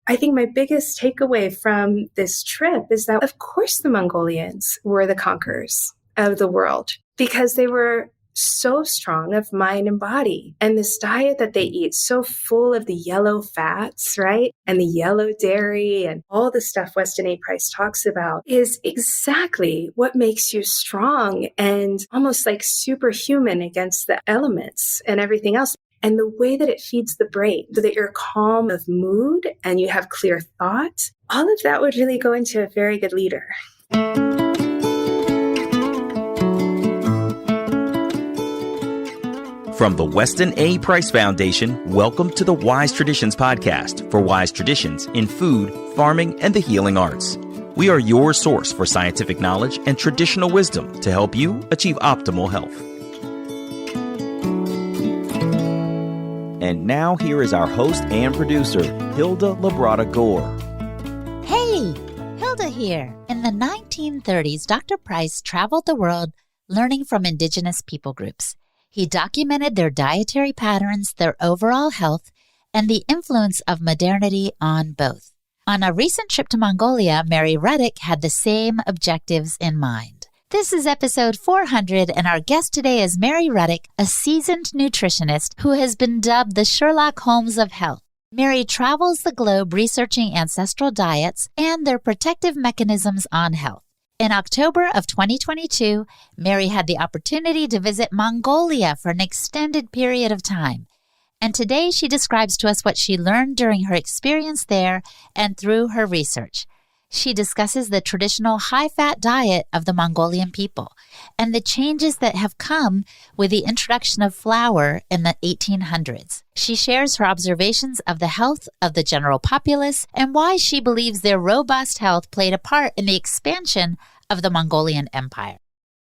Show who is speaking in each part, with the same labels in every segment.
Speaker 1: I think my biggest takeaway from this trip is that, of course, the Mongolians were the conquerors of the world because they were so strong of mind and body. And this diet that they eat, so full of the yellow fats, right? And the yellow dairy and all the stuff Weston A. Price talks about is exactly what makes you strong and almost like superhuman against the elements and everything else. And the way that it feeds the brain so that you're calm of mood and you have clear thought, all of that would really go into a very good leader.
Speaker 2: From the Weston A. Price Foundation, welcome to the Wise Traditions podcast for wise traditions in food, farming, and the healing arts. We are your source for scientific knowledge and traditional wisdom to help you achieve optimal health. And now here is our host and producer, Hilda Labrada Gore.
Speaker 3: Hey, Hilda here. In the 1930s, Dr. Price traveled the world learning from indigenous people groups. He documented their dietary patterns, their overall health, and the influence of modernity on both. On a recent trip to Mongolia, Mary Ruddick had the same objectives in mind. This is episode 400, and our guest today is Mary Ruddick, a seasoned nutritionist who has been dubbed the Sherlock Holmes of Health. Mary travels the globe researching ancestral diets and their protective mechanisms on health. In October of 2022, Mary had the opportunity to visit Mongolia for an extended period of time. And today she describes to us what she learned during her experience there and through her research. She discusses the traditional high-fat diet of the Mongolian people and the changes that have come with the introduction of flour in the 1800s. She shares her observations of the health of the general populace and why she believes their robust health played a part in the expansion of the Mongolian Empire.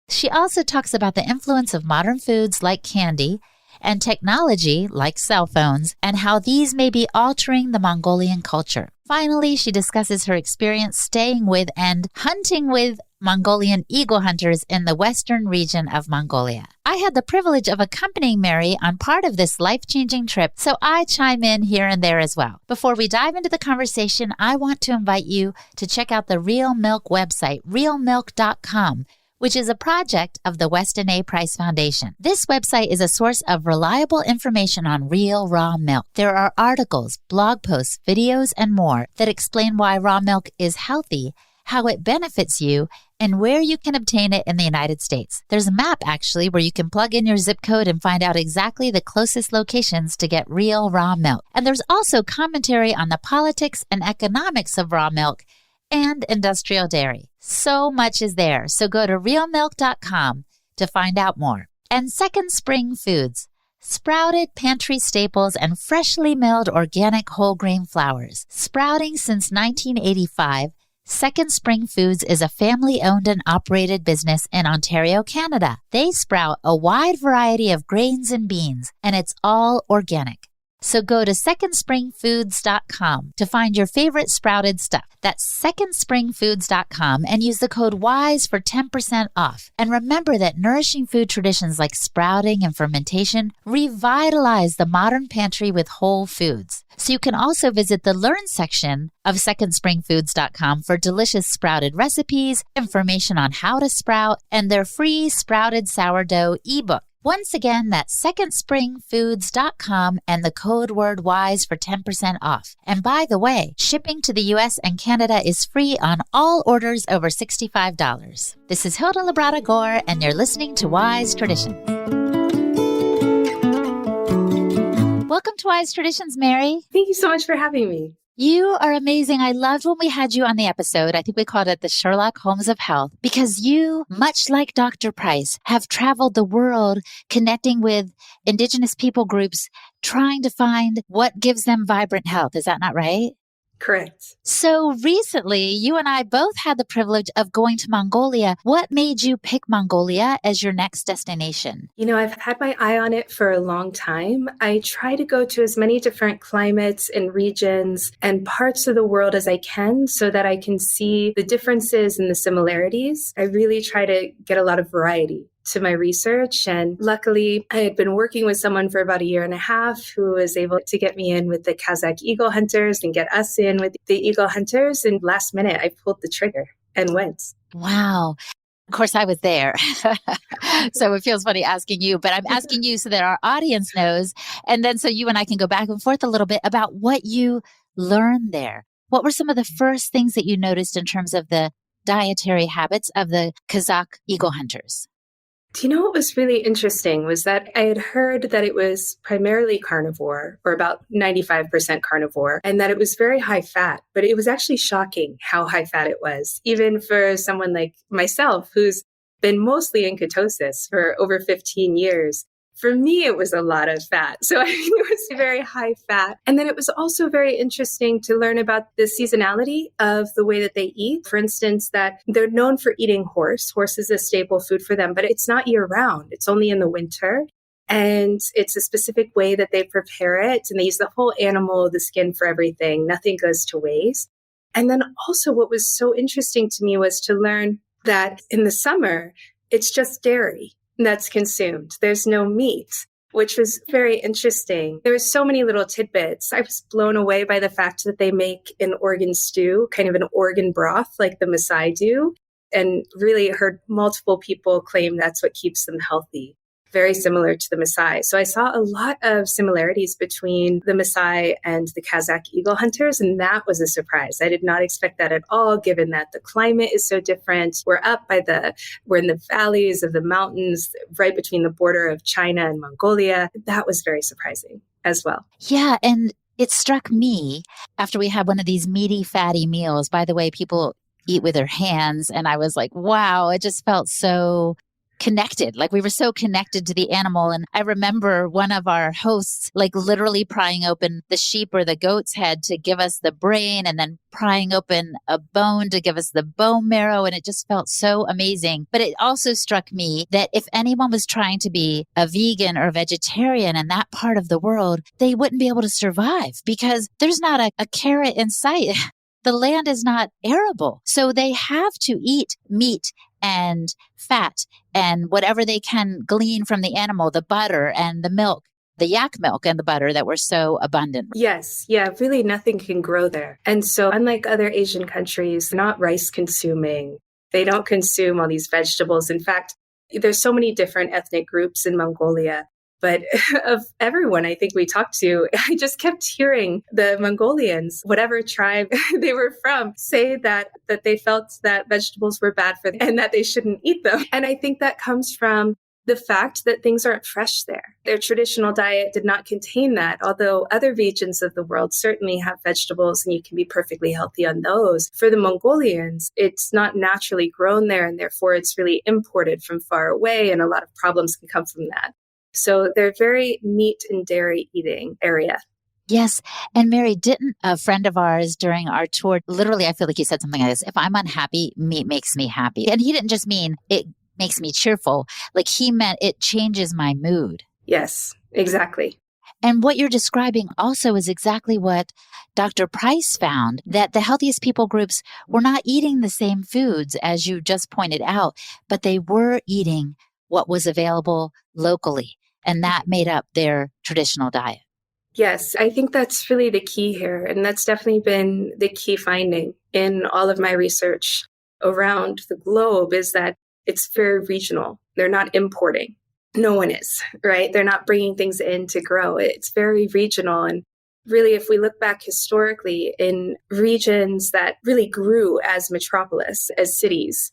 Speaker 3: She also talks about the influence of modern foods like candy and technology like cell phones and how these may be altering the Mongolian culture. Finally, she discusses her experience staying with and hunting with Mongolian eagle hunters in the western region of Mongolia. I had the privilege of accompanying Mary on part of this life-changing trip, so I chime in here and there as well. Before we dive into the conversation, I want to invite you to check out the Real Milk website, realmilk.com, which is a project of the Weston A. Price Foundation. This website is a source of reliable information on real raw milk. There are articles, blog posts, videos, and more that explain why raw milk is healthy, how it benefits you, and where you can obtain it in the United States. There's a map, actually, where you can plug in your zip code and find out exactly the closest locations to get real raw milk. And there's also commentary on the politics and economics of raw milk and industrial dairy. So much is there. So go to realmilk.com to find out more. And Second Spring Foods, sprouted pantry staples and freshly milled organic whole grain flours. Sprouting since 1985, Second Spring Foods is a family-owned and operated business in Ontario, Canada. They sprout a wide variety of grains and beans, and it's all organic. So go to secondspringfoods.com to find your favorite sprouted stuff. That's secondspringfoods.com and use the code WISE for 10% off. And remember that nourishing food traditions like sprouting and fermentation revitalize the modern pantry with whole foods. So you can also visit the Learn section of secondspringfoods.com for delicious sprouted recipes, information on how to sprout, and their free sprouted sourdough ebook. Once again, that's secondspringfoods.com and the code word WISE for 10% off. And by the way, shipping to the U.S. and Canada is free on all orders over $65. This is Hilda Labrada Gore, and you're listening to Wise Traditions. Welcome to Wise Traditions, Mary.
Speaker 1: Thank you so much for having me.
Speaker 3: You are amazing. I loved when we had you on the episode. I think we called it the Sherlock Holmes of Health, because you, much like Dr. Price, have traveled the world connecting with indigenous people groups, trying to find what gives them vibrant health. Is that not right?
Speaker 1: Correct.
Speaker 3: So recently, you and I both had the privilege of going to Mongolia. What made you pick Mongolia as your next destination?
Speaker 1: You know, I've had my eye on it for a long time. I try to go to as many different climates and regions and parts of the world as I can so that I can see the differences and the similarities. I really try to get a lot of variety to my research. And luckily, I had been working with someone for about a year and a half who was able to get me in with the Kazakh eagle hunters and get us in with the eagle hunters. And last minute, I pulled the trigger and went.
Speaker 3: Wow. Of course, I was there. So it feels funny asking you, but I'm asking you so that our audience knows. And then so you and I can go back and forth a little bit about what you learned there. What were some of the first things that you noticed in terms of the dietary habits of the Kazakh eagle hunters?
Speaker 1: Do you know what was really interesting was that I had heard that it was primarily carnivore, or about 95% carnivore, and that it was very high fat. But it was actually shocking how high fat it was, even for someone like myself, who's been mostly in ketosis for over 15 years. For me, it was a lot of fat. So I mean, it was very high fat. And then it was also very interesting to learn about the seasonality of the way that they eat. For instance, that they're known for eating horse. Horse is a staple food for them, but it's not year round. It's only in the winter. And it's a specific way that they prepare it. And they use the whole animal, the skin for everything. Nothing goes to waste. And then also what was so interesting to me was to learn that in the summer, it's just dairy that's consumed. There's no meat, which was very interesting. There were so many little tidbits. I was blown away by the fact that they make an organ stew, kind of an organ broth like the Maasai do, and really heard multiple people claim that's what keeps them healthy. Very similar to the Maasai. So I saw a lot of similarities between the Maasai and the Kazakh eagle hunters, and that was a surprise. I did not expect that at all, given that the climate is so different. We're in the valleys of the mountains, right between the border of China and Mongolia. That was very surprising as well.
Speaker 3: Yeah, and it struck me after we had one of these meaty, fatty meals. By the way, people eat with their hands, and I was like, wow, it just felt so connected. Like we were so connected to the animal. And I remember one of our hosts, like literally prying open the sheep or the goat's head to give us the brain, and then prying open a bone to give us the bone marrow. And it just felt so amazing. But it also struck me that if anyone was trying to be a vegan or vegetarian in that part of the world, they wouldn't be able to survive because there's not a carrot in sight. The land is not arable. So they have to eat meat and fat and whatever they can glean from the animal, the butter and the milk, the yak milk and the butter that were so abundant.
Speaker 1: Yes. Yeah. Really nothing can grow there. And so unlike other Asian countries, they're not rice consuming. They don't consume all these vegetables. In fact, there's so many different ethnic groups in Mongolia. But of everyone I think we talked to, I just kept hearing the Mongolians, whatever tribe they were from, say that they felt that vegetables were bad for them and that they shouldn't eat them. And I think that comes from the fact that things aren't fresh there. Their traditional diet did not contain that, although other regions of the world certainly have vegetables and you can be perfectly healthy on those. For the Mongolians, it's not naturally grown there, and therefore it's really imported from far away, and a lot of problems can come from that. So they're very meat and dairy eating area.
Speaker 3: Yes. And Mary, didn't a friend of ours during our tour, literally, I feel like he said something like this, if I'm unhappy, meat makes me happy. And he didn't just mean it makes me cheerful. Like he meant it changes my mood.
Speaker 1: Yes, exactly.
Speaker 3: And what you're describing also is exactly what Dr. Price found, that the healthiest people groups were not eating the same foods as you just pointed out, but they were eating what was available locally. And that made up their traditional diet.
Speaker 1: Yes, I think that's really the key here. And that's definitely been the key finding in all of my research around the globe, is that it's very regional. They're not importing. No one is, right? They're not bringing things in to grow. It's very regional. And really, if we look back historically in regions that really grew as metropolis, as cities,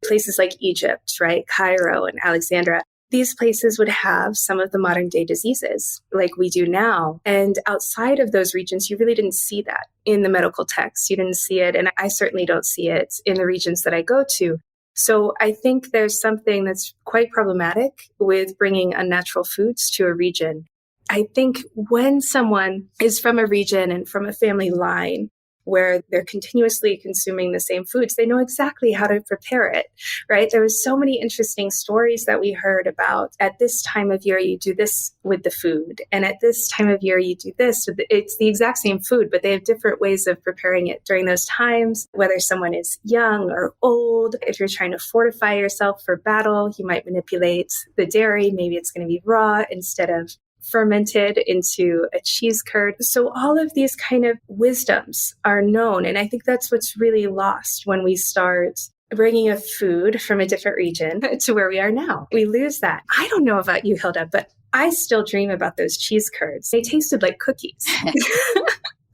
Speaker 1: places like Egypt, right? Cairo and Alexandria, these places would have some of the modern day diseases like we do now. And outside of those regions, you really didn't see that in the medical texts. You didn't see it. And I certainly don't see it in the regions that I go to. So I think there's something that's quite problematic with bringing unnatural foods to a region. I think when someone is from a region and from a family line where they're continuously consuming the same foods. They know exactly how to prepare it, right? There was so many interesting stories that we heard about. At this time of year, you do this with the food. And at this time of year, you do this. It's the exact same food, but they have different ways of preparing it during those times, whether someone is young or old. If you're trying to fortify yourself for battle, you might manipulate the dairy. Maybe it's going to be raw instead of fermented into a cheese curd. So all of these kind of wisdoms are known. And I think that's what's really lost when we start bringing a food from a different region to where we are now. We lose that. I don't know about you, Hilda, but I still dream about those cheese curds. They tasted like cookies.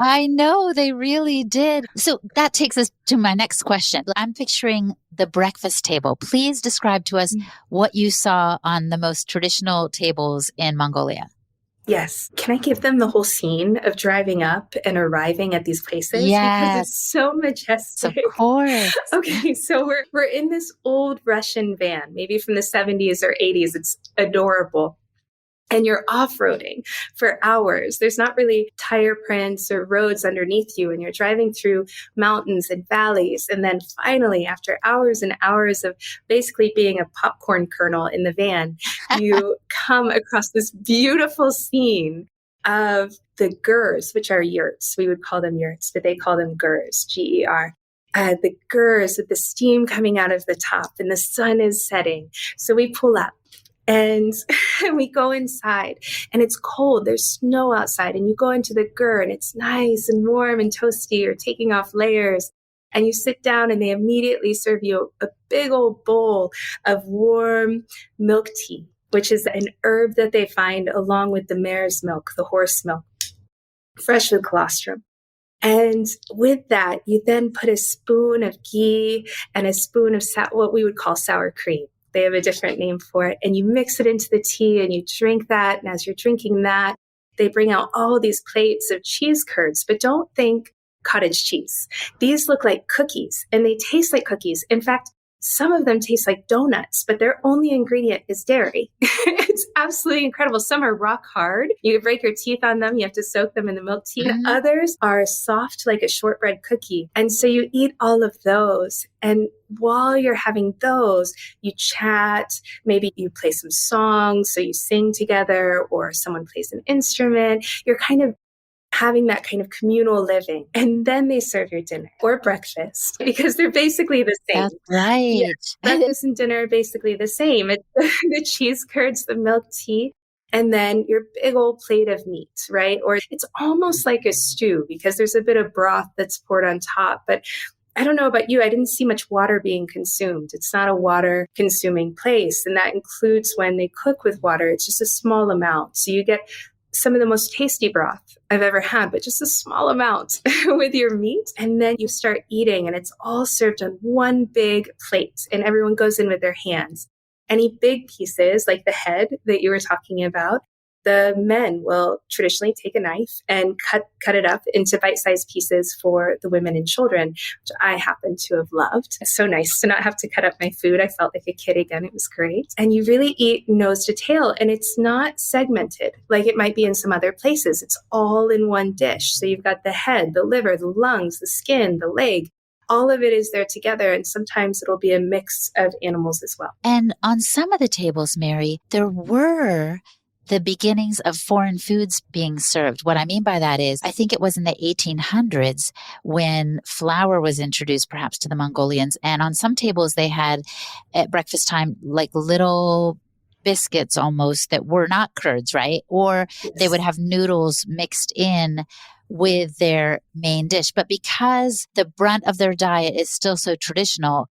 Speaker 3: I know they really did. So that takes us to my next question. I'm picturing the breakfast table. Please describe to us what you saw on the most traditional tables in Mongolia.
Speaker 1: Yes. Can I give them the whole scene of driving up and arriving at these places?
Speaker 3: Yes.
Speaker 1: Because it's so majestic.
Speaker 3: Of course.
Speaker 1: Okay, so we're in this old Russian van, maybe from the 70s or 80s. It's adorable. And you're off-roading for hours. There's not really tire prints or roads underneath you. And you're driving through mountains and valleys. And then finally, after hours and hours of basically being a popcorn kernel in the van, you come across this beautiful scene of the gers, which are yurts. We would call them yurts, but they call them gers, G-E-R. The gers with the steam coming out of the top and the sun is setting. So we pull up. And we go inside and it's cold. There's snow outside and you go into the gur and it's nice and warm and toasty. You're taking off layers and you sit down and they immediately serve you a big old bowl of warm milk tea, which is an herb that they find along with the mare's milk, the horse milk, fresh with colostrum. And with that, you then put a spoon of ghee and a spoon of what we would call sour cream. They have a different name for it. And you mix it into the tea and you drink that. And as you're drinking that, they bring out all these plates of cheese curds. But don't think cottage cheese. These look like cookies and they taste like cookies. In fact, some of them taste like donuts, but their only ingredient is dairy. It's absolutely incredible. Some are rock hard. You break your teeth on them. You have to soak them in the milk tea. And others are soft like a shortbread cookie. And so you eat all of those. And while you're having those, you chat. Maybe you play some songs. So you sing together or someone plays an instrument. You're kind of having that kind of communal living. And then they serve your dinner or breakfast because they're basically the same.
Speaker 3: That's right.
Speaker 1: Yeah, breakfast and dinner are basically the same. It's the cheese curds, the milk tea, and then your big old plate of meat, right? Or it's almost like a stew because there's a bit of broth that's poured on top. But I don't know about you, I didn't see much water being consumed. It's not a water consuming place. And that includes when they cook with water, it's just a small amount. So you get some of the most tasty broth I've ever had, but just a small amount with your meat. And then you start eating and it's all served on one big plate and everyone goes in with their hands. Any big pieces like the head that you were talking about, the men will traditionally take a knife and cut it up into bite-sized pieces for the women and children, which I happen to have loved. It's so nice to not have to cut up my food. I felt like a kid again. It was great. And you really eat nose to tail, and it's not segmented like it might be in some other places. It's all in one dish. So you've got the head, the liver, the lungs, the skin, the leg. All of it is there together, and sometimes it'll be a mix of animals as well.
Speaker 3: And on some of the tables, Mary, there were the beginnings of foreign foods being served. What I mean by that is, I think it was in the 1800s when flour was introduced perhaps to the Mongolians. And on some tables they had at breakfast time like little biscuits almost that were not curds, right? Or they would have noodles mixed in with their main dish. But because the brunt of their diet is still so traditional,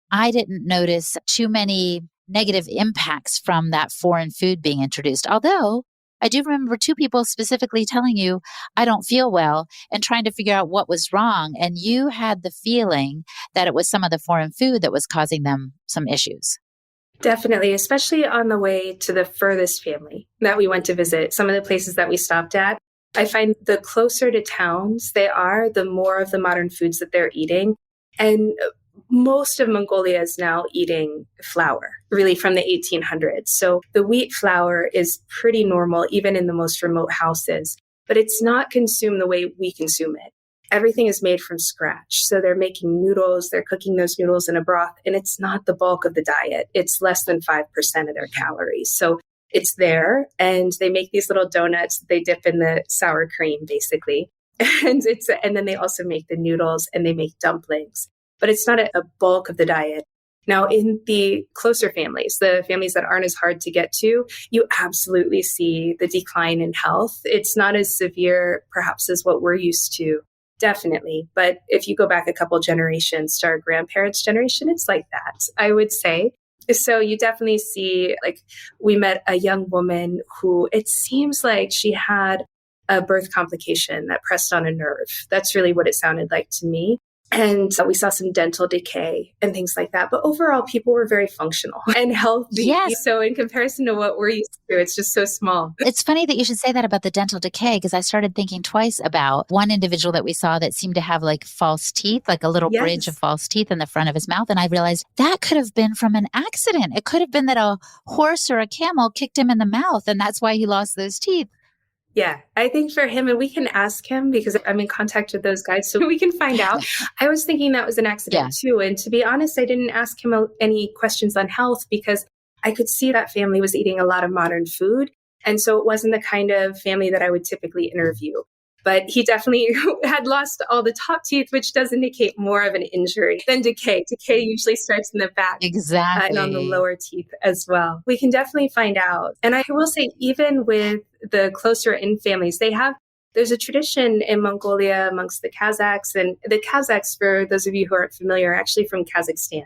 Speaker 3: I didn't notice too many negative impacts from that foreign food being introduced. Although I do remember two people specifically telling you, I don't feel well, and trying to figure out what was wrong. And you had the feeling that it was some of the foreign food that was causing them some issues.
Speaker 1: Definitely, especially on the way to the furthest family that we went to visit, some of the places that we stopped at. I find the closer to towns they are, the more of the modern foods that they're eating. And most of Mongolia is now eating flour, really from the 1800s. So the wheat flour is pretty normal, even in the most remote houses, but it's not consumed the way we consume it. everything is made from scratch. So they're making noodles, they're cooking those noodles in a broth, and it's not the bulk of the diet. It's less than 5% of their calories. So it's there, and they make these little donuts that they dip in the sour cream, basically. And then they also make the noodles and they make dumplings, but it's not a bulk of the diet. Now, in the closer families, the families that aren't as hard to get to, you absolutely see the decline in health. It's not as severe, perhaps, as what we're used to, definitely. But if you go back a couple generations to our grandparents' generation, it's like that, I would say. So you definitely see, like, we met a young woman who it seems like she had a birth complication that pressed on a nerve. That's really what it sounded like to me. And so we saw some dental decay and things like that. But overall, people were very functional and healthy.
Speaker 3: Yes.
Speaker 1: So in comparison to what we're used to, it's just so small.
Speaker 3: It's funny that you should say that about the dental decay, because I started thinking twice about one individual that we saw that seemed to have like false teeth, like a little bridge of false teeth in the front of his mouth. And I realized that could have been from an accident. It could have been that a horse or a camel kicked him in the mouth, and that's why he lost those teeth.
Speaker 1: Yeah, I think for him, and we can ask him because I'm in contact with those guys, so we can find out. I was thinking that was an accident too. And to be honest, I didn't ask him any questions on health because I could see that family was eating a lot of modern food. And so it wasn't the kind of family that I would typically interview. But he definitely had lost all the top teeth, which does indicate more of an injury than decay. Decay usually starts in the back.
Speaker 3: Exactly.
Speaker 1: And on the lower teeth as well. We can definitely find out. And I will say, even with the closer in families, there's a tradition in Mongolia amongst the Kazakhs. And the Kazakhs, for those of you who aren't familiar, are actually from Kazakhstan.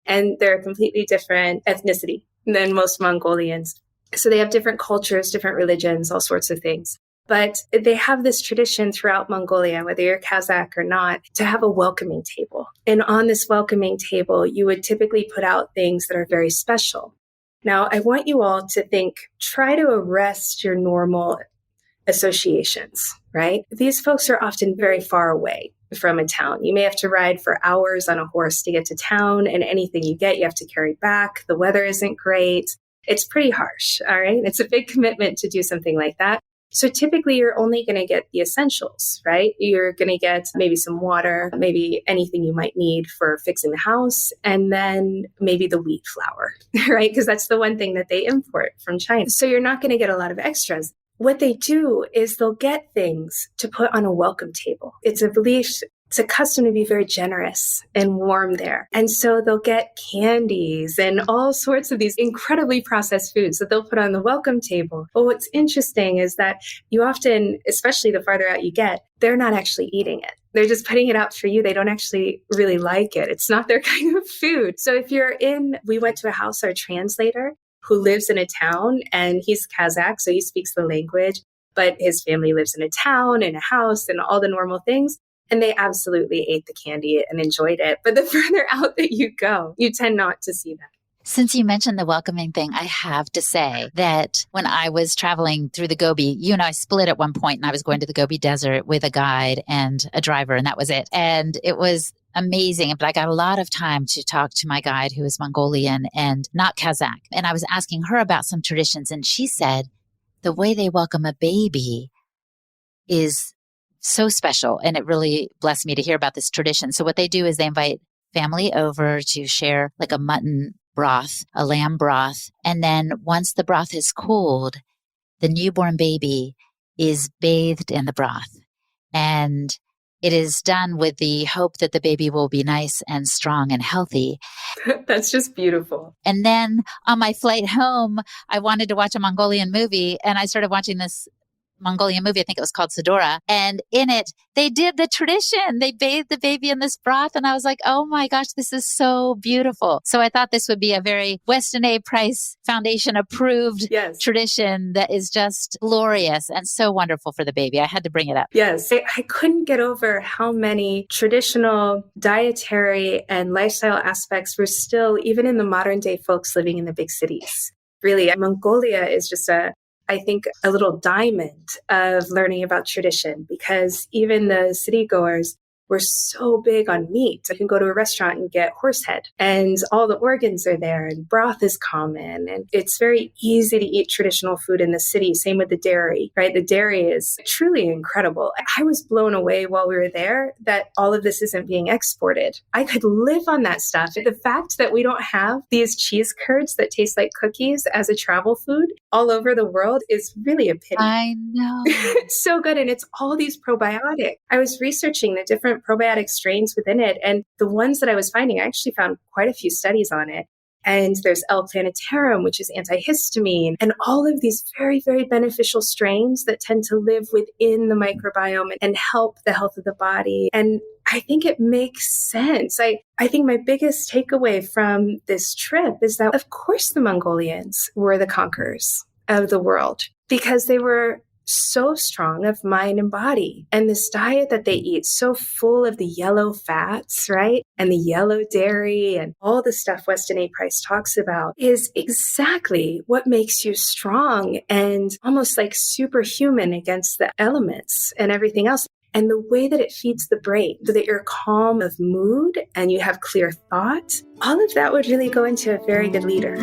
Speaker 1: And they're a completely different ethnicity than most Mongolians. So they have different cultures, different religions, all sorts of things. But they have this tradition throughout Mongolia, whether you're Kazakh or not, to have a welcoming table. And on this welcoming table, you would typically put out things that are very special. Now, I want you all to try to arrest your normal associations, right? These folks are often very far away from a town. You may have to ride for hours on a horse to get to town, and anything you get, you have to carry back. The weather isn't great. It's pretty harsh, all right? It's a big commitment to do something like that. So typically you're only going to get the essentials, right? You're going to get maybe some water, maybe anything you might need for fixing the house, and then maybe the wheat flour, right? Because that's the one thing that they import from China. So you're not going to get a lot of extras. What they do is they'll get things to put on a welcome table. It's a custom to be very generous and warm there. And so they'll get candies and all sorts of these incredibly processed foods that they'll put on the welcome table. But what's interesting is that you often, especially the farther out you get, they're not actually eating it. They're just putting it out for you. They don't actually really like it. It's not their kind of food. So if we went to a house, our translator, who lives in a town, and he's Kazakh, so he speaks the language, but his family lives in a town, in a house, and all the normal things. And they absolutely ate the candy and enjoyed it. But the further out that you go, you tend not to see that.
Speaker 3: Since you mentioned the welcoming thing, I have to say that when I was traveling through the Gobi, you and I split at one point, and I was going to the Gobi Desert with a guide and a driver, and that was it. And it was amazing. But I got a lot of time to talk to my guide, who is Mongolian and not Kazakh. And I was asking her about some traditions, and she said the way they welcome a baby is so special. And it really blessed me to hear about this tradition. So what they do is they invite family over to share like a mutton broth, a lamb broth. And then once the broth is cooled, the newborn baby is bathed in the broth. And it is done with the hope that the baby will be nice and strong and healthy.
Speaker 1: That's just beautiful.
Speaker 3: And then on my flight home, I wanted to watch a Mongolian movie, and I started watching this Mongolian movie. I think it was called Sedora. And in it, they did the tradition. They bathed the baby in this broth. And I was like, oh my gosh, this is so beautiful. So I thought this would be a very Weston A. Price Foundation approved tradition that is just glorious and so wonderful for the baby. I had to bring it up.
Speaker 1: Yes. I couldn't get over how many traditional dietary and lifestyle aspects were still, even in the modern day folks living in the big cities. Really, Mongolia is just I think, a little diamond of learning about tradition, because even the city goers, we're so big on meat. I can go to a restaurant and get horse head and all the organs are there and broth is common. And it's very easy to eat traditional food in the city. Same with the dairy, right? The dairy is truly incredible. I was blown away while we were there that all of this isn't being exported. I could live on that stuff. The fact that we don't have these cheese curds that taste like cookies as a travel food all over the world is really a pity.
Speaker 3: I know.
Speaker 1: It's so good. And it's all these probiotic. I was researching the different probiotic strains within it. And the ones that I was finding, I actually found quite a few studies on it. And there's L-planetarum, which is antihistamine, and all of these very, very beneficial strains that tend to live within the microbiome and help the health of the body. And I think it makes sense. I think my biggest takeaway from this trip is that, of course, the Mongolians were the conquerors of the world because they were so strong of mind and body. And this diet that they eat, so full of the yellow fats, right? And the yellow dairy and all the stuff Weston A. Price talks about is exactly what makes you strong and almost like superhuman against the elements and everything else. And the way that it feeds the brain so that you're calm of mood and you have clear thought, all of that would really go into a very good leader.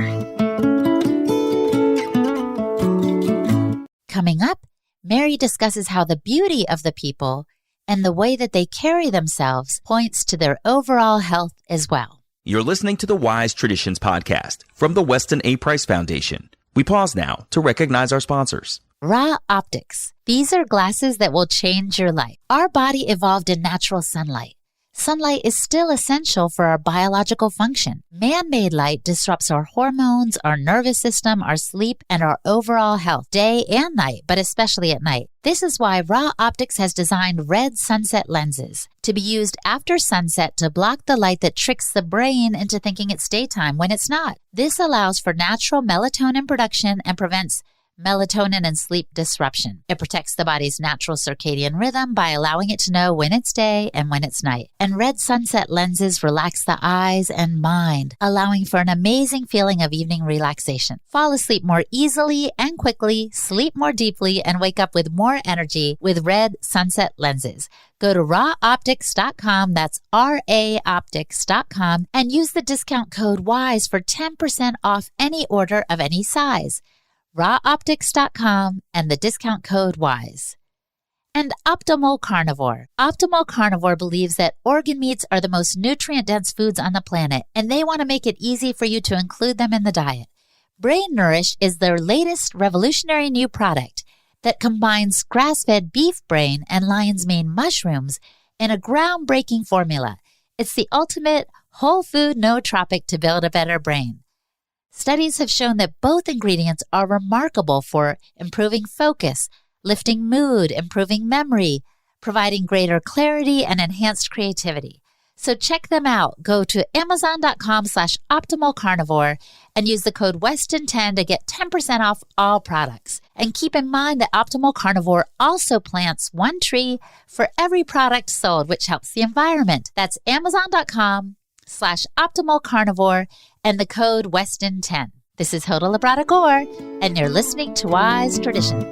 Speaker 3: Coming up, Mary discusses how the beauty of the people and the way that they carry themselves points to their overall health as well.
Speaker 2: You're listening to the Wise Traditions podcast from the Weston A. Price Foundation. We pause now to recognize our sponsors.
Speaker 3: Raw Optics. These are glasses that will change your life. Our body evolved in natural sunlight. Sunlight is still essential for our biological function. Man-made light disrupts our hormones, our nervous system, our sleep, and our overall health, day and night, but especially at night. This is why Raw Optics has designed red sunset lenses to be used after sunset to block the light that tricks the brain into thinking it's daytime when it's not. This allows for natural melatonin production and prevents melatonin and sleep disruption. It protects the body's natural circadian rhythm by allowing it to know when it's day and when it's night. And red sunset lenses relax the eyes and mind, allowing for an amazing feeling of evening relaxation. Fall asleep more easily and quickly, sleep more deeply, and wake up with more energy with red sunset lenses. Go to rawoptics.com, that's RAoptics.com, and use the discount code WISE for 10% off any order of any size. rawoptics.com and the discount code WISE. And Optimal Carnivore. Optimal Carnivore believes that organ meats are the most nutrient-dense foods on the planet, and they want to make it easy for you to include them in the diet. Brain Nourish is their latest revolutionary new product that combines grass-fed beef brain and lion's mane mushrooms in a groundbreaking formula. It's the ultimate whole food nootropic to build a better brain. Studies have shown that both ingredients are remarkable for improving focus, lifting mood, improving memory, providing greater clarity, and enhanced creativity. So check them out. Go to amazon.com/optimalcarnivore and use the code Weston10 to get 10% off all products. And keep in mind that Optimal Carnivore also plants one tree for every product sold, which helps the environment. That's amazon.com/optimalcarnivore and the code Weston10. This is Hoda Labrada Gore, and you're listening to Wise Traditions.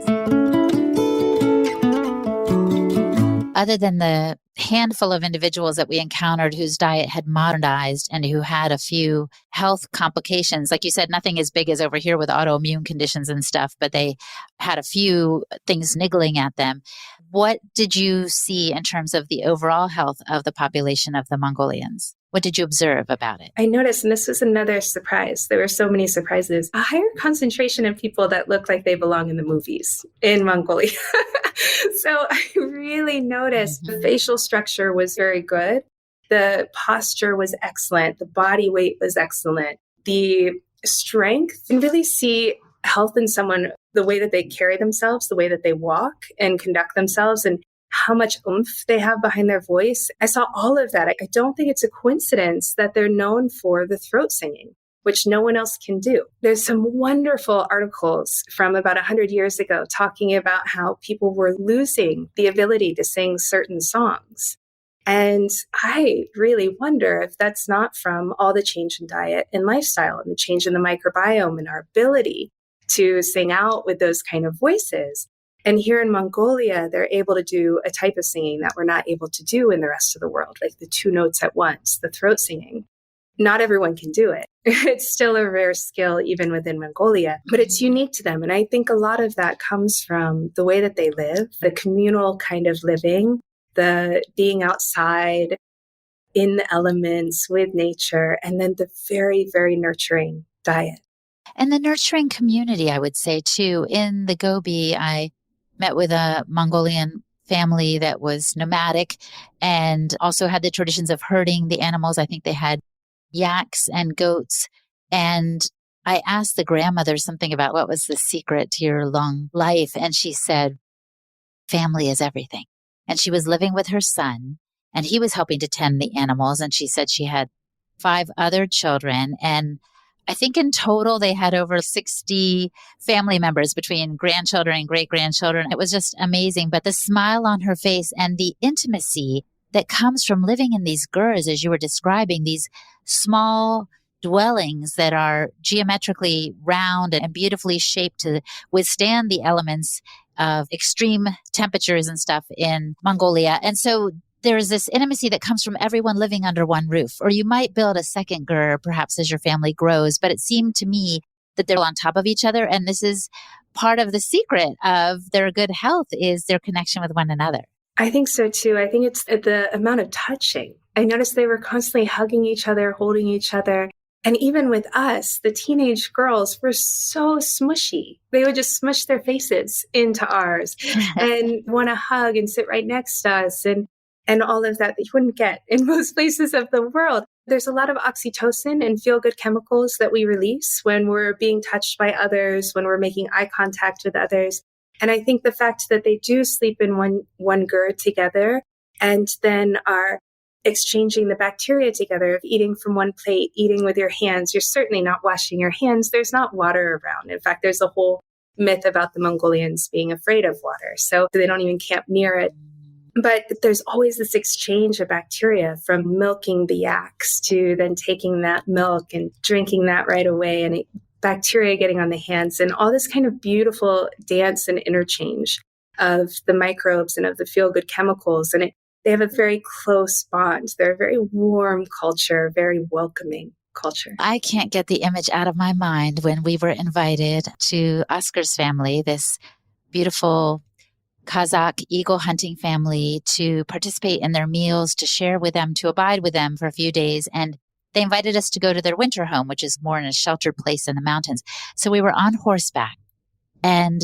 Speaker 3: Other than the handful of individuals that we encountered whose diet had modernized and who had a few health complications, like you said, nothing as big as over here with autoimmune conditions and stuff, but they had a few things niggling at them. What did you see in terms of the overall health of the population of the Mongolians? What did you observe about it?
Speaker 1: I noticed, and this was another surprise, there were so many surprises, a higher concentration of people that look like they belong in the movies in Mongolia. So I really noticed the facial structure was very good. The posture was excellent. The body weight was excellent. The strength, and really see health in someone, the way that they carry themselves, the way that they walk and conduct themselves, and how much oomph they have behind their voice. I saw all of that. I don't think it's a coincidence that they're known for the throat singing, which no one else can do. There's some wonderful articles from about 100 years ago talking about how people were losing the ability to sing certain songs. And I really wonder if that's not from all the change in diet and lifestyle and the change in the microbiome and our ability to sing out with those kind of voices. And here in Mongolia, they're able to do a type of singing that we're not able to do in the rest of the world, like the two notes at once, the throat singing. Not everyone can do it. It's still a rare skill, even within Mongolia, but it's unique to them. And I think a lot of that comes from the way that they live, the communal kind of living, the being outside in the elements with nature, and then the very, very nurturing diet.
Speaker 3: And the nurturing community, I would say, too. In the Gobi, I met with a Mongolian family that was nomadic and also had the traditions of herding the animals. I think they had yaks and goats. And I asked the grandmother something about what was the secret to your long life. And she said, family is everything. And she was living with her son, and he was helping to tend the animals. And she said she had 5 other children. And I think in total, they had over 60 family members between grandchildren and great-grandchildren. It was just amazing. But the smile on her face and the intimacy that comes from living in these gurs, as you were describing, these small dwellings that are geometrically round and beautifully shaped to withstand the elements of extreme temperatures and stuff in Mongolia. And so there's this intimacy that comes from everyone living under one roof. Or you might build a second gur, perhaps as your family grows. But it seemed to me that they're on top of each other. And this is part of the secret of their good health, is their connection with one another.
Speaker 1: I think so too. I think it's the amount of touching. I noticed they were constantly hugging each other, holding each other. And even with us, the teenage girls were so smushy. They would just smush their faces into ours and want to hug and sit right next to us. And all of that you wouldn't get in most places of the world. There's a lot of oxytocin and feel-good chemicals that we release when we're being touched by others, when we're making eye contact with others. And I think the fact that they do sleep in one gur together and then are exchanging the bacteria together of eating from one plate, eating with your hands, you're certainly not washing your hands. There's not water around. In fact, there's a whole myth about the Mongolians being afraid of water. So they don't even camp near it. But there's always this exchange of bacteria from milking the yaks to then taking that milk and drinking that right away, and bacteria getting on the hands, and all this kind of beautiful dance and interchange of the microbes and of the feel-good chemicals. And they have a very close bond. They're a very warm culture, very welcoming culture.
Speaker 3: I can't get the image out of my mind when we were invited to Oscar's family, this beautiful Kazakh eagle hunting family, to participate in their meals, to share with them, to abide with them for a few days. And they invited us to go to their winter home, which is more in a sheltered place in the mountains. So we were on horseback, and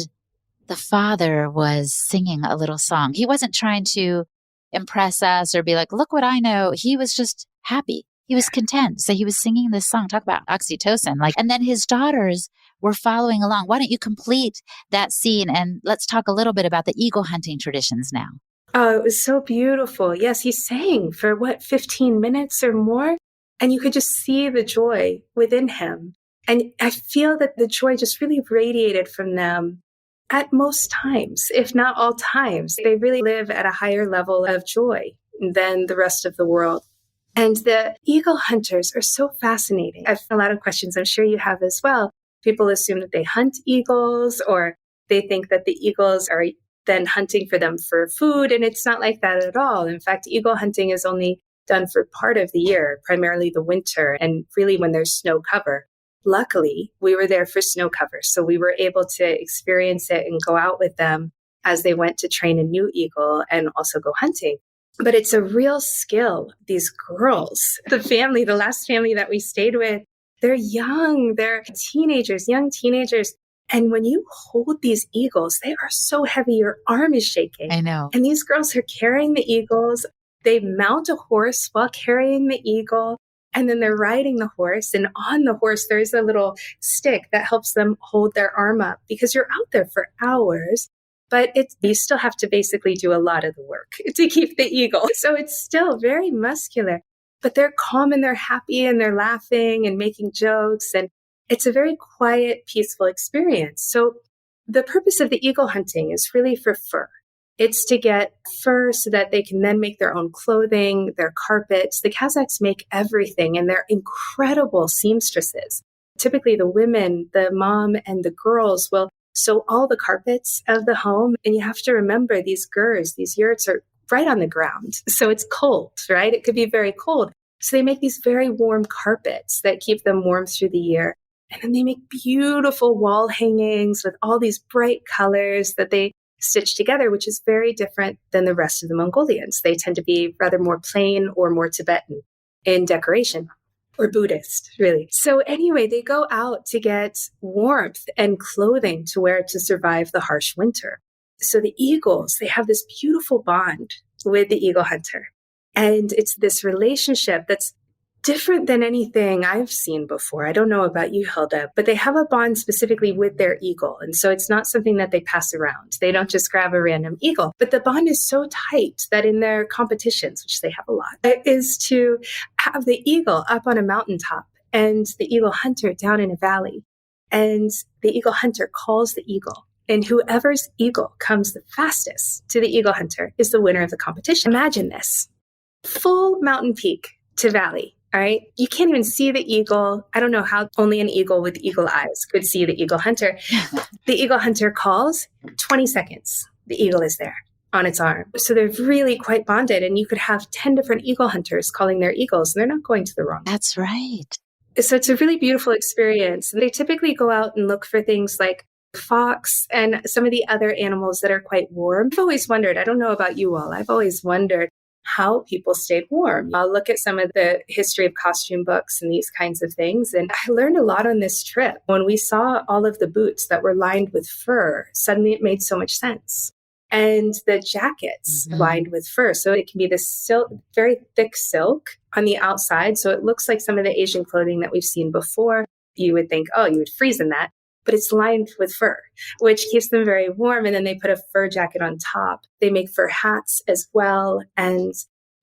Speaker 3: the father was singing a little song. He wasn't trying to impress us or be like, look what I know. He was just happy. He was content. So he was singing this song, talk about oxytocin. And then his daughters were following along. Why don't you complete that scene? And let's talk a little bit about the eagle hunting traditions now.
Speaker 1: Oh, it was so beautiful. Yes, he sang for 15 minutes or more? And you could just see the joy within him. And I feel that the joy just really radiated from them at most times, if not all times. They really live at a higher level of joy than the rest of the world. And the eagle hunters are so fascinating. I've a lot of questions, I'm sure you have as well. People assume that they hunt eagles, or they think that the eagles are then hunting for them for food. And it's not like that at all. In fact, eagle hunting is only done for part of the year, primarily the winter, and really when there's snow cover. Luckily, we were there for snow cover, so we were able to experience it and go out with them as they went to train a new eagle and also go hunting. But it's a real skill. These girls, the last family that we stayed with, they're young, they're teenagers, young teenagers. And when you hold these eagles, they are so heavy, your arm is shaking.
Speaker 3: I know.
Speaker 1: And these girls are carrying the eagles. They mount a horse while carrying the eagle. And then they're riding the horse. And on the horse, there's a little stick that helps them hold their arm up, because you're out there for hours. But you still have to basically do a lot of the work to keep the eagle. So it's still very muscular. But they're calm and they're happy and they're laughing and making jokes. And it's a very quiet, peaceful experience. So the purpose of the eagle hunting is really for fur. It's to get fur so that they can then make their own clothing, their carpets. The Kazakhs make everything, and they're incredible seamstresses. Typically, the women, the mom and the girls will So all the carpets of the home, and you have to remember these gurs, these yurts are right on the ground. So it's cold, right? It could be very cold. So they make these very warm carpets that keep them warm through the year. And then they make beautiful wall hangings with all these bright colors that they stitch together, which is very different than the rest of the Mongolians. They tend to be rather more plain or more Tibetan in decoration, or Buddhist, really. So anyway, they go out to get warmth and clothing to wear to survive the harsh winter. So the eagles, they have this beautiful bond with the eagle hunter. And it's this relationship that's different than anything I've seen before. I don't know about you, Hilda, but they have a bond specifically with their eagle. And so it's not something that they pass around. They don't just grab a random eagle. But the bond is so tight that in their competitions, which they have a lot, is to have the eagle up on a mountaintop and the eagle hunter down in a valley. And the eagle hunter calls the eagle. And whoever's eagle comes the fastest to the eagle hunter is the winner of the competition. Imagine this. Full mountain peak to valley. All right. You can't even see the eagle. I don't know how only an eagle with eagle eyes could see the eagle hunter. The eagle hunter calls 20 seconds. The eagle is there on its arm. So they're really quite bonded. And you could have 10 different eagle hunters calling their eagles, and they're not going to the wrong.
Speaker 3: That's right.
Speaker 1: So it's a really beautiful experience. They typically go out and look for things like fox and some of the other animals that are quite warm. I've always wondered, I don't know about you all, I've always wondered how people stayed warm. I'll look at some of the history of costume books and these kinds of things. And I learned a lot on this trip. When we saw all of the boots that were lined with fur, suddenly it made so much sense. And the jackets lined with fur. So it can be this silk, very thick silk on the outside. So it looks like some of the Asian clothing that we've seen before. You would think, oh, you would freeze in that. But it's lined with fur, which keeps them very warm. And then they put a fur jacket on top. They make fur hats as well and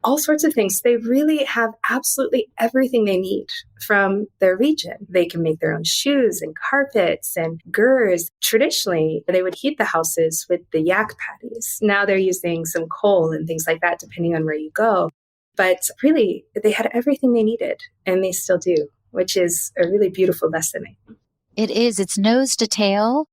Speaker 1: all sorts of things. They really have absolutely everything they need from their region. They can make their own shoes and carpets and gurs. Traditionally, they would heat the houses with the yak patties. Now they're using some coal and things like that, depending on where you go. But really, they had everything they needed, and they still do, which is a really beautiful lesson.
Speaker 3: It is. It's nose to tail,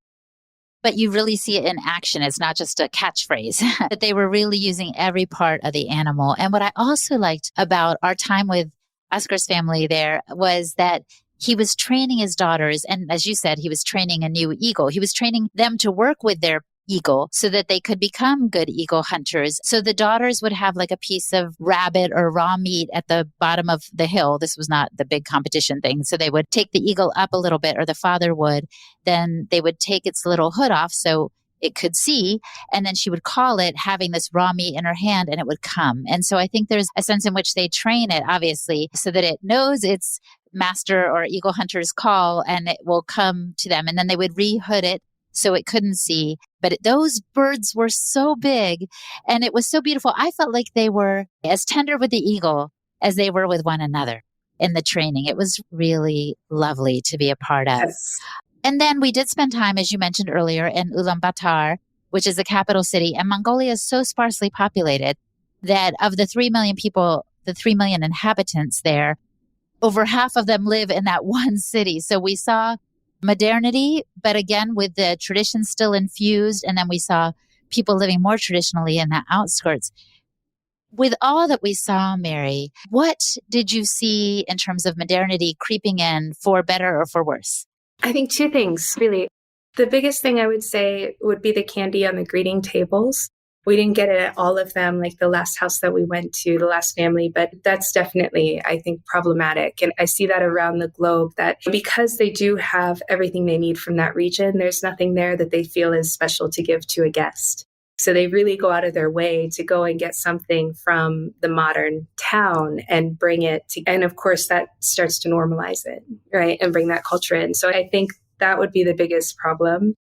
Speaker 3: but you really see it in action. It's not just a catchphrase, that they were really using every part of the animal. And what I also liked about our time with Oscar's family there was that he was training his daughters. And as you said, he was training a new eagle. He was training them to work with their eagle so that they could become good eagle hunters. So the daughters would have like a piece of rabbit or raw meat at the bottom of the hill. This was not the big competition thing. So they would take the eagle up a little bit, or the father would. Then they would take its little hood off so it could see. And then she would call it, having this raw meat in her hand, and it would come. And so I think there's a sense in which they train it, obviously, so that it knows its master or eagle hunter's call and it will come to them. And then they would re-hood it so it couldn't see. But those birds were so big and it was so beautiful. I felt like they were as tender with the eagle as they were with one another in the training. It was really lovely to be a part of.
Speaker 1: Yes.
Speaker 3: And then we did spend time, as you mentioned earlier, in Ulaanbaatar, which is the capital city. And Mongolia is so sparsely populated that of the 3 million people, the 3 million inhabitants there, over half of them live in that one city. So we saw modernity, but again, with the tradition still infused. And then we saw people living more traditionally in the outskirts. With all that we saw, Mary, what did you see in terms of modernity creeping in, for better or for worse?
Speaker 1: I think two things, really. The biggest thing I would say would be the candy on the greeting tables. We didn't get it at all of them, like the last house that we went to, the last family, but that's definitely, I think, problematic. And I see that around the globe, that because they do have everything they need from that region, there's nothing there that they feel is special to give to a guest. So they really go out of their way to go and get something from the modern town and bring it to, and of course that starts to normalize it, right? And bring that culture in. So I think that would be the biggest problem.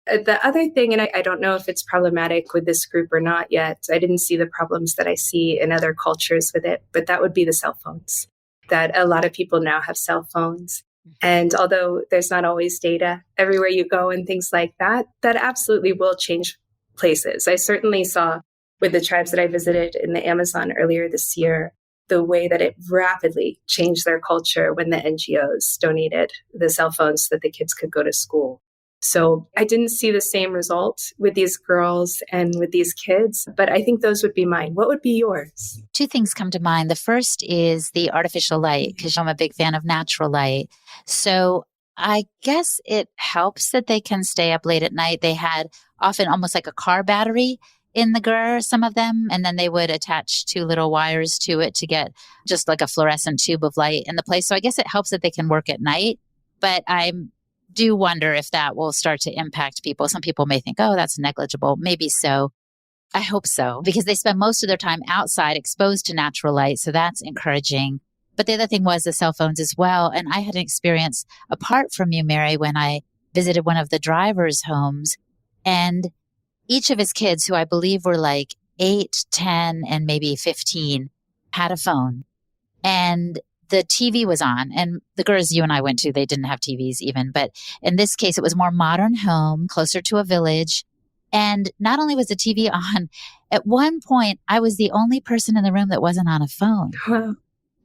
Speaker 1: The other thing, and I don't know if it's problematic with this group or not yet, I didn't see the problems that I see in other cultures with it, but that would be the cell phones, that a lot of people now have cell phones. And although there's not always data everywhere you go and things like that, that absolutely will change places. I certainly saw with the tribes that I visited in the Amazon earlier this year, the way that it rapidly changed their culture when the NGOs donated the cell phones so that the kids could go to school. So I didn't see the same result with these girls and with these kids, but I think those would be mine. What would be yours?
Speaker 3: Two things come to mind. The first is the artificial light, because I'm a big fan of natural light. So I guess it helps that they can stay up late at night. They had often almost like a car battery in the gur, some of them, and then they would attach two little wires to it to get just like a fluorescent tube of light in the place. So I guess it helps that they can work at night, but I do wonder if that will start to impact people. Some people may think, oh, that's negligible. Maybe so. I hope so, because they spend most of their time outside exposed to natural light. So that's encouraging. But the other thing was the cell phones as well. And I had an experience apart from you, Mary, when I visited one of the drivers' homes, and each of his kids, who I believe were like 8, 10, and maybe 15, had a phone. And the TV was on. And the girls you and I went to, they didn't have TVs even. But in this case, it was more modern home, closer to a village. And not only was the TV on, at one point, I was the only person in the room that wasn't on a phone.
Speaker 1: Wow.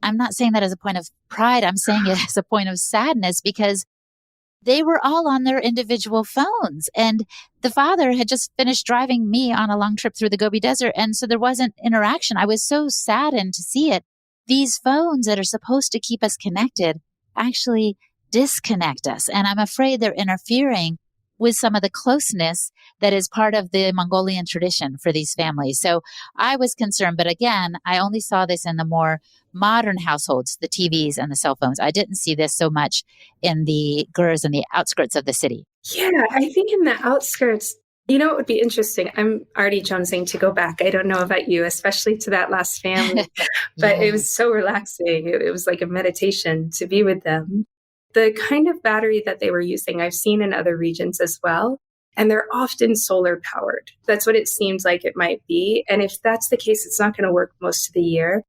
Speaker 3: I'm not saying that as a point of pride. I'm saying it as a point of sadness, because they were all on their individual phones. And the father had just finished driving me on a long trip through the Gobi Desert. And so there wasn't interaction. I was so saddened to see it. These phones that are supposed to keep us connected actually disconnect us. And I'm afraid they're interfering with some of the closeness that is part of the Mongolian tradition for these families. So I was concerned, but again, I only saw this in the more modern households, the TVs and the cell phones. I didn't see this so much in the gurs and the outskirts of the city.
Speaker 1: Yeah, I think in the outskirts, it would be interesting. I'm already jonesing to go back. I don't know about you, especially to that last family, but It was so relaxing. It was like a meditation to be with them. The kind of battery that they were using, I've seen in other regions as well, and they're often solar powered. That's what it seems like it might be. And if that's the case, it's not going to work most of the year.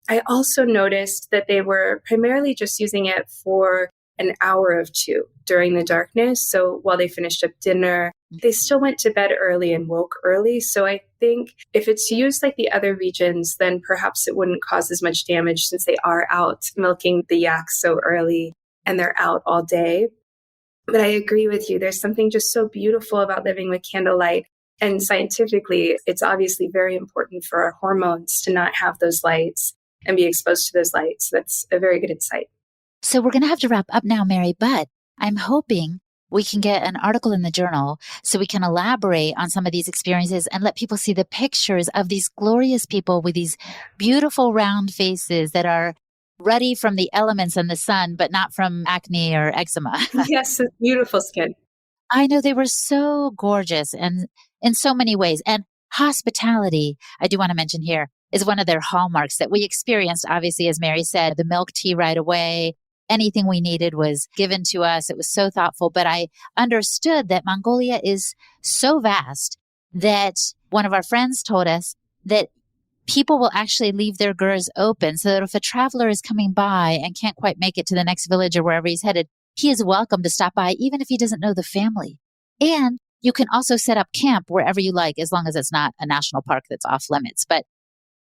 Speaker 1: I also noticed that they were primarily just using it for an hour or two during the darkness. So while they finished up dinner, they still went to bed early and woke early. So I think if it's used like the other regions, then perhaps it wouldn't cause as much damage, since they are out milking the yaks so early and they're out all day. But I agree with you. There's something just so beautiful about living with candlelight. And scientifically, it's obviously very important for our hormones to not have those lights and be exposed to those lights. That's a very good insight.
Speaker 3: So we're going to have to wrap up now, Mary, but I'm hoping we can get an article in the journal so we can elaborate on some of these experiences and let people see the pictures of these glorious people with these beautiful round faces that are ruddy from the elements and the sun, but not from acne or eczema.
Speaker 1: Yes, beautiful skin.
Speaker 3: I know, they were so gorgeous and in so many ways. And hospitality, I do want to mention here, is one of their hallmarks that we experienced, obviously, as Mary said, the milk tea right away. Anything we needed was given to us. It was so thoughtful. But I understood that Mongolia is so vast that one of our friends told us that people will actually leave their gurs open so that if a traveler is coming by and can't quite make it to the next village or wherever he's headed, he is welcome to stop by, even if he doesn't know the family. And you can also set up camp wherever you like, as long as it's not a national park that's off limits, but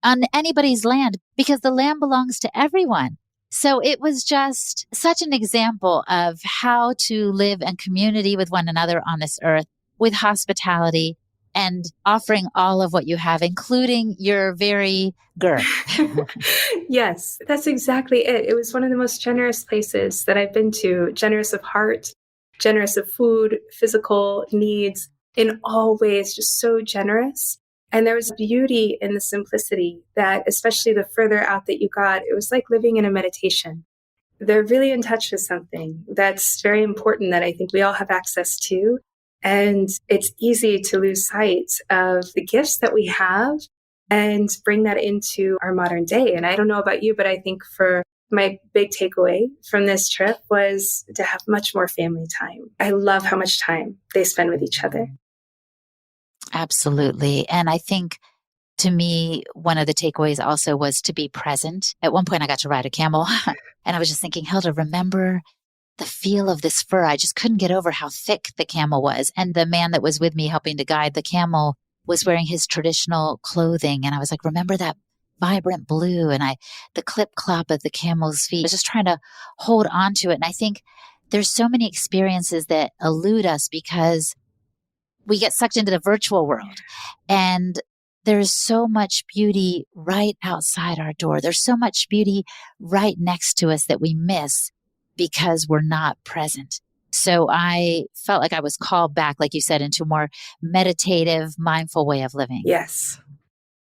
Speaker 3: on anybody's land, because the land belongs to everyone. So it was just such an example of how to live in community with one another on this earth with hospitality and offering all of what you have, including your very gur.
Speaker 1: Yes, that's exactly it. It was one of the most generous places that I've been to, generous of heart, generous of food, physical needs, in all ways, just so generous. And there was beauty in the simplicity that, especially the further out that you got, it was like living in a meditation. They're really in touch with something that's very important that I think we all have access to. And it's easy to lose sight of the gifts that we have and bring that into our modern day. And I don't know about you, but I think for my big takeaway from this trip was to have much more family time. I love how much time they spend with each other.
Speaker 3: Absolutely. And I think, to me, one of the takeaways also was to be present. At one point, I got to ride a camel and I was just thinking, Hilda, remember the feel of this fur? I just couldn't get over how thick the camel was. And the man that was with me helping to guide the camel was wearing his traditional clothing. And I was like, remember that vibrant blue? And the clip clop of the camel's feet. I was just trying to hold on to it. And I think there's so many experiences that elude us because we get sucked into the virtual world. And there's so much beauty right outside our door. There's so much beauty right next to us that we miss because we're not present. So I felt like I was called back, like you said, into a more meditative, mindful way of living.
Speaker 1: Yes.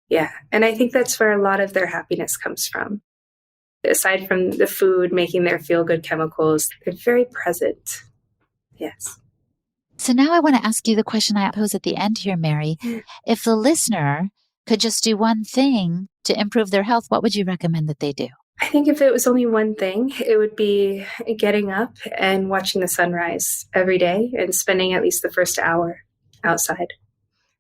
Speaker 1: Yeah. And I think that's where a lot of their happiness comes from. Aside from the food making their feel-good chemicals, they're very present. Yes.
Speaker 3: So now I want to ask you the question I pose at the end here, Mary. If the listener could just do one thing to improve their health, what would you recommend that they do?
Speaker 1: I think if it was only one thing, it would be getting up and watching the sunrise every day and spending at least the first hour outside.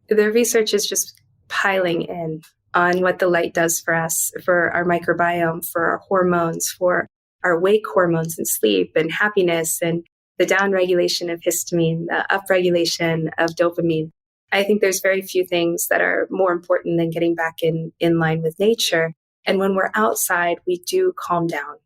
Speaker 1: The research is just piling in on what the light does for us, for our microbiome, for our hormones, for our wake hormones and sleep and happiness and the downregulation of histamine, the upregulation of dopamine. I think there's very few things that are more important than getting back in line with nature. And when we're outside, we do calm down.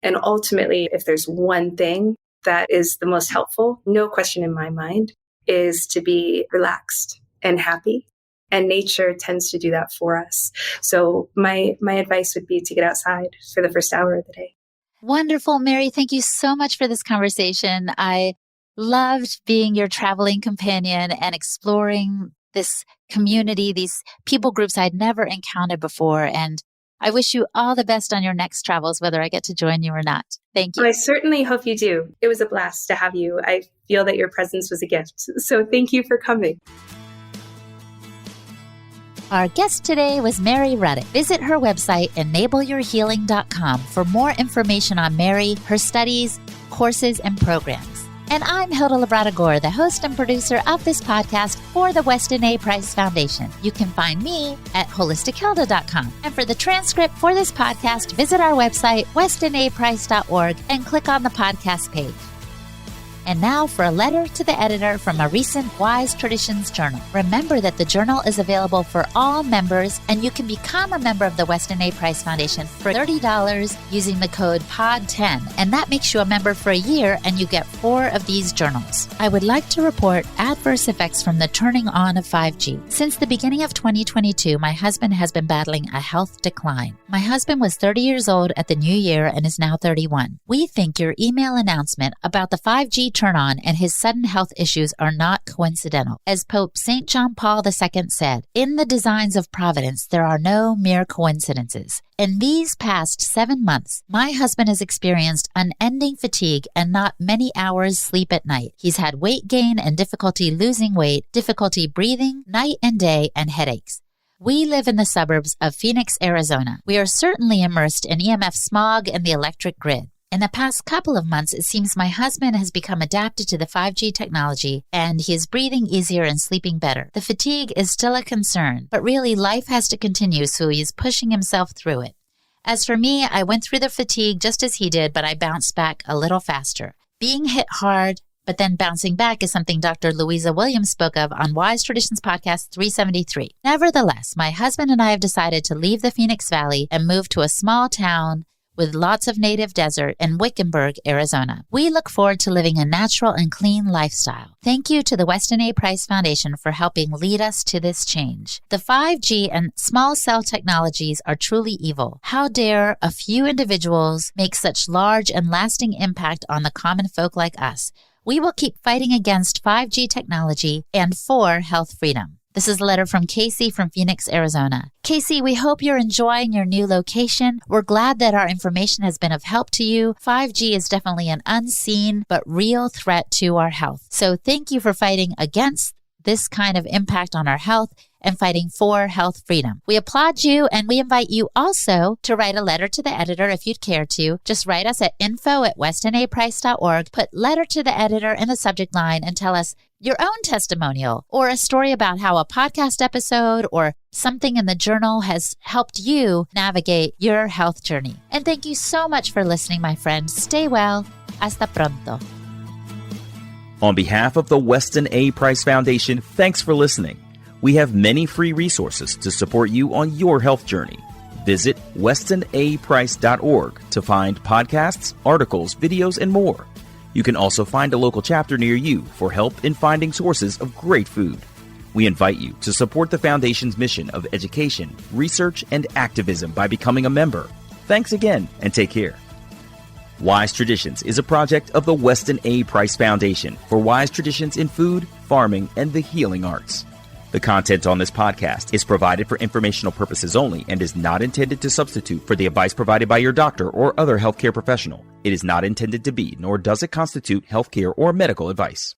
Speaker 1: And ultimately, if there's one thing that is the most helpful, no question in my mind, is to be relaxed and happy. And nature tends to do that for us. So my advice would be to get outside for the first hour of the day.
Speaker 3: Wonderful, Mary. Thank you so much for this conversation. I loved being your traveling companion and exploring this community, these people groups I'd never encountered before. And I wish you all the best on your next travels, whether I get to join you or not. Thank you.
Speaker 1: Well, I certainly hope you do. It was a blast to have you. I feel that your presence was a gift. So thank you for coming.
Speaker 3: Our guest today was Mary Ruddick. Visit her website, enableyourhealing.com, for more information on Mary, her studies, courses, and programs. And I'm Hilda Labrada-Gore, the host and producer of this podcast for the Weston A. Price Foundation. You can find me at holistichilda.com. And for the transcript for this podcast, visit our website, westonaprice.org, and click on the podcast page. And now for a letter to the editor from a recent Wise Traditions journal. Remember that the journal is available for all members, and you can become a member of the Weston A. Price Foundation for $30 using the code POD10. And that makes you a member for a year, and you get 4 of these journals. I would like to report adverse effects from the turning on of 5G. Since the beginning of 2022, my husband has been battling a health decline. My husband was 30 years old at the new year and is now 31. We think your email announcement about the 5G turn on and his sudden health issues are not coincidental. As Pope St. John Paul II said, in the designs of providence, there are no mere coincidences. In these past 7 months, my husband has experienced unending fatigue and not many hours sleep at night. He's had weight gain and difficulty losing weight, difficulty breathing, night and day, and headaches. We live in the suburbs of Phoenix, Arizona. We are certainly immersed in EMF smog and the electric grid. In the past couple of months, it seems my husband has become adapted to the 5G technology and he is breathing easier and sleeping better. The fatigue is still a concern, but really life has to continue, so he is pushing himself through it. As for me, I went through the fatigue just as he did, but I bounced back a little faster. Being hit hard, but then bouncing back is something Dr. Louisa Williams spoke of on Wise Traditions Podcast 373. Nevertheless, my husband and I have decided to leave the Phoenix Valley and move to a small town with lots of native desert in Wickenburg, Arizona. We look forward to living a natural and clean lifestyle. Thank you to the Weston A. Price Foundation for helping lead us to this change. The 5G and small cell technologies are truly evil. How dare a few individuals make such large and lasting impact on the common folk like us? We will keep fighting against 5G technology and for health freedom. This is a letter from Casey from Phoenix, Arizona. Casey, we hope you're enjoying your new location. We're glad that our information has been of help to you. 5G is definitely an unseen but real threat to our health. So thank you for fighting against this kind of impact on our health and fighting for health freedom. We applaud you, and we invite you also to write a letter to the editor if you'd care to. Just write us at info@westonaprice.org, put letter to the editor in the subject line, and tell us your own testimonial or a story about how a podcast episode or something in the journal has helped you navigate your health journey. And thank you so much for listening, my friend. Stay well. Hasta pronto.
Speaker 2: On behalf of the Weston A. Price Foundation, thanks for listening. We have many free resources to support you on your health journey. Visit westonaprice.org to find podcasts, articles, videos, and more. You can also find a local chapter near you for help in finding sources of great food. We invite you to support the Foundation's mission of education, research, and activism by becoming a member. Thanks again, and take care. Wise Traditions is a project of the Weston A. Price Foundation for wise traditions in food, farming, and the healing arts. The content on this podcast is provided for informational purposes only and is not intended to substitute for the advice provided by your doctor or other healthcare professional. It is not intended to be, nor does it constitute healthcare or medical advice.